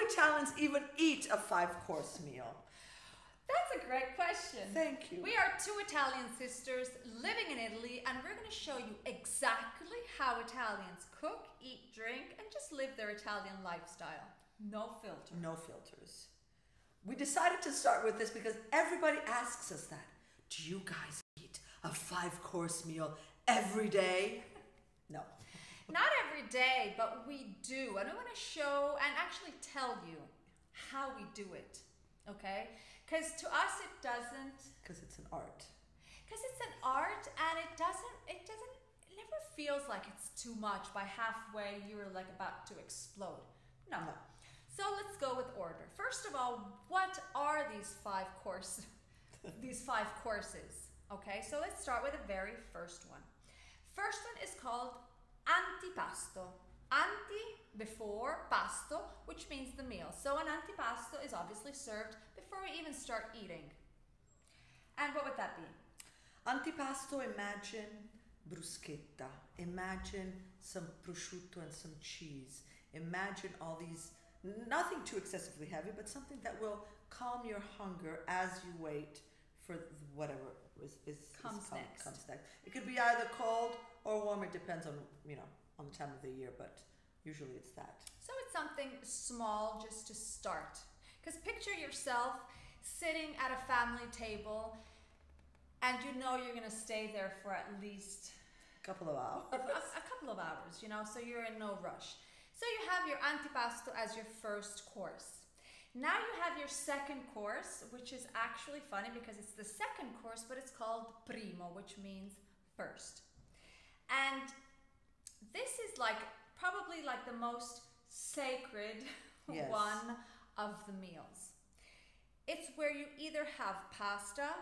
Italians even eat a five-course meal? That's a great question. Thank you. We are two Italian sisters living in Italy, and we're going to show you exactly how Italians cook, eat, drink, and just live their Italian lifestyle. No filter. No filters. We decided to start with this because everybody asks us that. Do you guys eat a five-course meal every day? No. Not every day, but we do. And I want to show and actually tell you how we do it. Okay? Because to us it doesn't. Because it's an art. Because it's an art, and it never feels like it's too much by halfway you're like about to explode. No. So let's go with order. First of all, what are these five courses? Okay, so let's start with the very first one. First one is called antipasto. Anti, before, pasto, which means the meal. So an antipasto is obviously served before we even start eating. And what would that be? Antipasto, imagine bruschetta. Imagine some prosciutto and some cheese. Imagine all these, nothing too excessively heavy, but something that will calm your hunger as you wait for whatever comes next. It could be either cold or warm. It depends on, on the time of the year, but usually it's that. So it's something small just to start. Because picture yourself sitting at a family table, and you know you're going to stay there for at least a couple of hours. a couple of hours, so you're in no rush. So you have your antipasto as your first course. Now you have your second course, which is actually funny because it's the second course, but it's called Primo, which means first. And this is probably the most sacred one of the meals. It's where you either have pasta,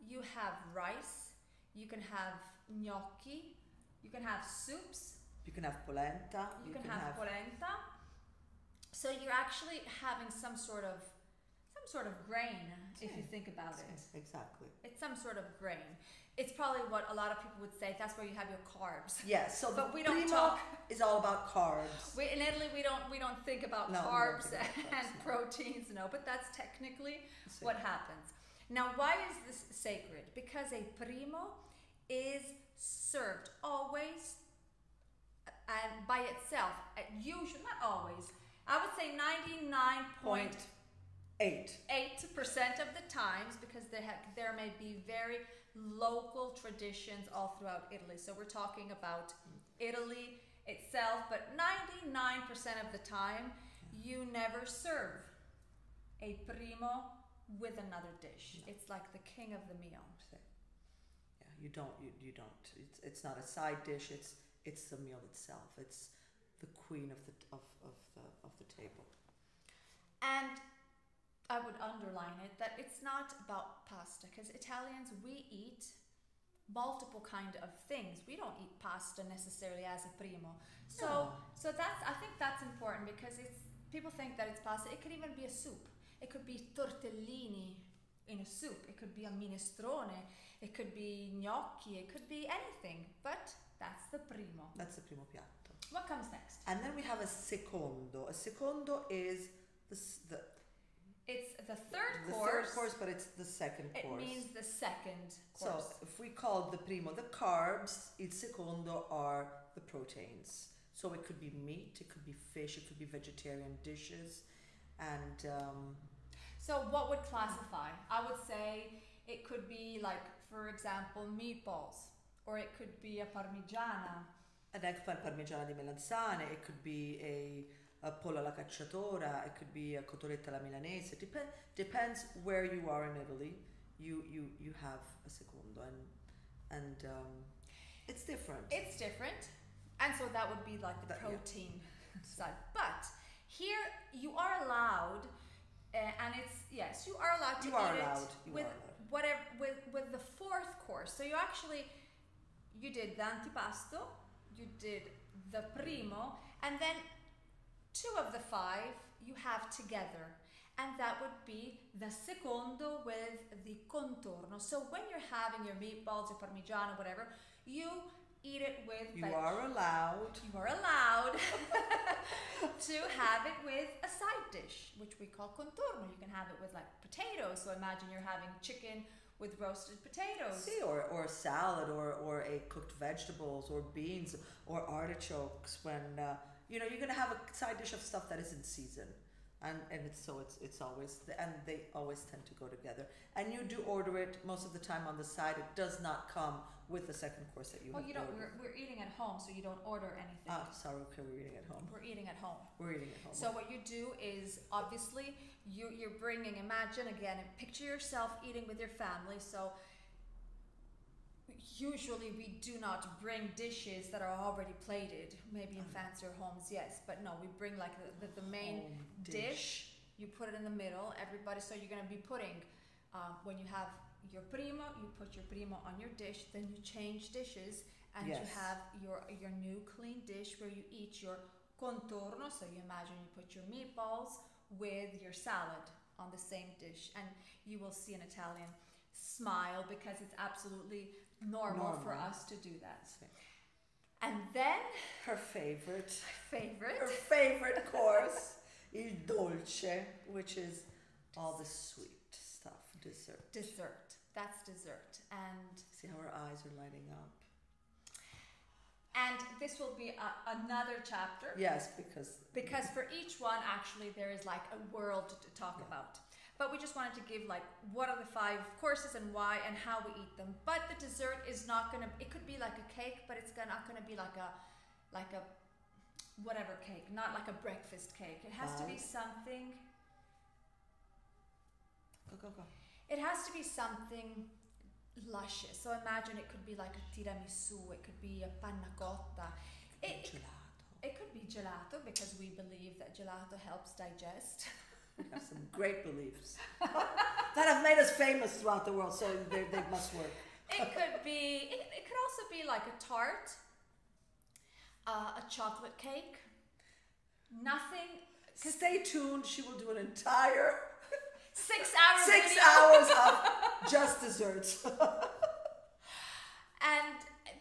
you have rice, you can have gnocchi, you can have soups, you can have polenta, you can have polenta. So you're actually having some sort of grain, if you think about it. Exactly. It's some sort of grain. It's probably what a lot of people would say. That's where you have your carbs. Yes. So but the we don't Primo talk. Is all about carbs. In Italy, we don't think about carbs and proteins. No, but that's technically what happens. Now, why is this sacred? Because a Primo is served always and by itself. Usually, not always. I would say 99.8% of the times, because there may be very local traditions all throughout Italy. So we're talking about Italy itself, but 99% of the time, you never serve a Primo with another dish. No. It's like the king of the meal. Yeah, you don't. It's not a side dish. It's the meal itself. It's the queen of the table. And I would underline it that it's not about pasta, because Italians, we eat multiple kind of things. We don't eat pasta necessarily as a Primo. So I think that's important, because people think that it's pasta. It could even be a soup. It could be tortellini in a soup. It could be a minestrone. It could be gnocchi. It could be anything. But that's the Primo. That's the Primo piatto. What comes next? And then we have a Secondo. A Secondo is it's the third course. The third course, but it's the second course. It means the second course. So if we call the Primo the carbs, il Secondo are the proteins. So it could be meat, it could be fish, it could be vegetarian dishes, and so what would classify? I would say it could be for example, meatballs, or it could be a parmigiana. An eggplant parmigiana di melanzane. It could be a pollo alla cacciatora. It could be a cotoletta alla milanese. Depends where you are in Italy. You have a Secondo, and it's different. It's different, and so that would be the protein side. But here you are allowed, and you are allowed to eat it with the fourth course. So you did the antipasto, you did the Primo, and then 2 of the 5 you have together, and that would be the Secondo with the contorno. So when you're having your meatballs, your parmigiano, whatever, you eat it with You are allowed to have it with a side dish, which we call contorno. You can have it with like potatoes. So imagine you're having chicken with roasted potatoes. See, or a salad, or a cooked vegetables, or beans, or artichokes. When you're going to have a side dish of stuff that is in season, and it's always, and they always tend to go together. And you do order it most of the time on the side. It does not come with the second course that you. Well, have you don't. ordered. We're eating at home, so you don't order anything. Sorry. Okay, we're eating at home. We're eating at home. We're eating at home. So what you do is obviously you're bringing. Imagine again, and picture yourself eating with your family. So usually we do not bring dishes that are already plated. Maybe in fancier homes, yes, but no, we bring like the main dish. You put it in the middle. Everybody. So you're going to be putting when you have your primo, you put your primo on your dish. Then you change dishes, and you have your new clean dish where you eat your contorno. So you imagine you put your meatballs with your salad on the same dish, and you will see an Italian smile because it's absolutely normal for us to do that. And then her favorite course is dolce, which is all the sweet stuff, dessert. That's dessert. And see how her eyes are lighting up. And this will be another chapter. Yes, because for each one, actually, there is like a world to talk about. But we just wanted to give like what are the 5 courses and why and how we eat them. But the dessert is not gonna. It could be like a cake, but it's not gonna be like a whatever cake, not like a breakfast cake. It has to be something. Go. It has to be something luscious. So imagine it could be like a tiramisu, it could be a panna cotta. It could be gelato because we believe that gelato helps digest. We have some great beliefs that have made us famous throughout the world, so they must work. It could be. It could also be like a tart, a chocolate cake. Nothing. Stay tuned. She will do an entire 6 hours. 6 hours of just desserts. And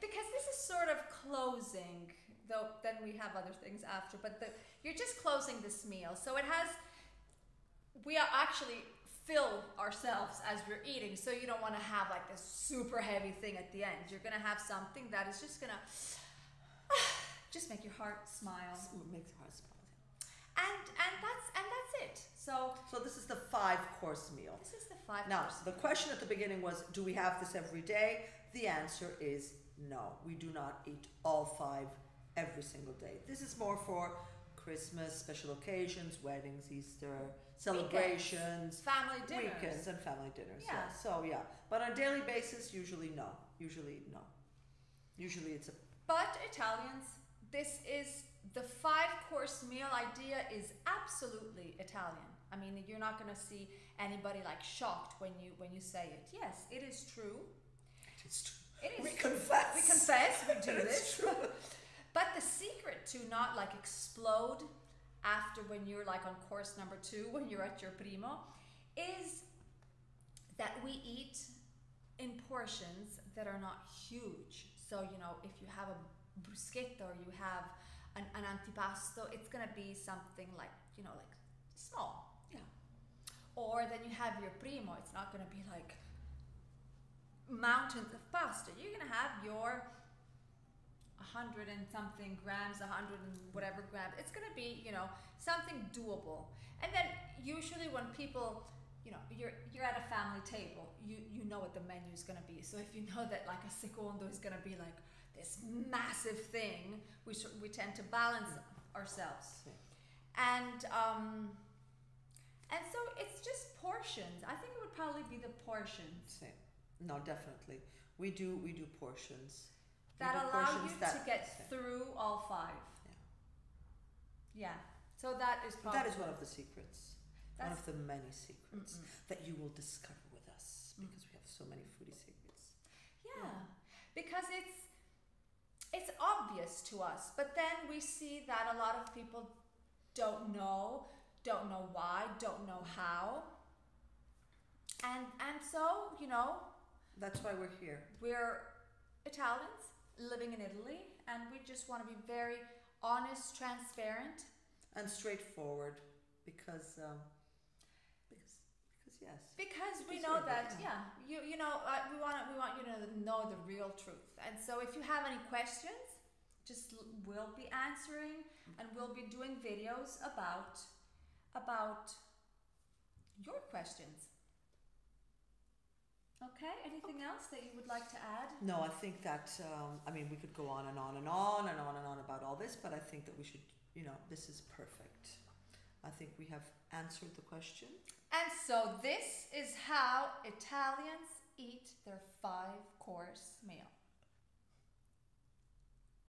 because this is sort of closing, though then we have other things after, but you're just closing this meal. So we are actually fill ourselves as we're eating, so you don't want to have like this super heavy thing at the end. You're going to have something that is just going to just make your heart smile. It makes your heart smile. And that's it. So this is the 5-course meal. This is the 5 Now, course the question at the beginning was, do we have this every day? The answer is no. We do not eat all 5 every single day. This is more for Christmas, special occasions, weddings, Easter, celebrations, family dinners. Weekends and family dinners. Yeah. So but on a daily basis, usually no. Usually it's a. But Italians, this is the 5-course meal idea is absolutely Italian. I mean, you're not going to see anybody like shocked when you say it. Yes, it is true. It is true. It is. We confess. We do this. True. But the secret to not like explode after when you're like on course number 2, when you're at your primo, is that we eat in portions that are not huge. So, if you have a bruschetta or you have an antipasto, it's going to be something like, like small. Yeah. Or then you have your primo, it's not going to be like mountains of pasta. You're going to have your 100 and something grams, 100 and whatever grams. It's going to be, something doable. And then usually when people, you're at a family table, you know what the menu is going to be. So if you know that like a secondo is going to be like this massive thing, we tend to balance ourselves. And so it's just portions. I think it would probably be the portions. No, definitely. We do portions. That allow you to get through all 5. Yeah. So that is probably... That is one of the secrets. One of the many secrets that you will discover with us, because we have so many foodie secrets. Yeah. Because it's obvious to us, but then we see that a lot of people don't know why, don't know how. And so, that's why we're here. We're Italians living in Italy, and we just want to be very honest, transparent, and straightforward. because yes. Because we Because know we're that, good, yeah, we want you to know the real truth. And so if you have any questions, we'll be answering, and we'll be doing videos about your questions. Okay, anything else that you would like to add? No, I think that, we could go on and on and on and on and on about all this, but I think that we should, this is perfect. I think we have answered the question. And so this is how Italians eat their 5-course meal.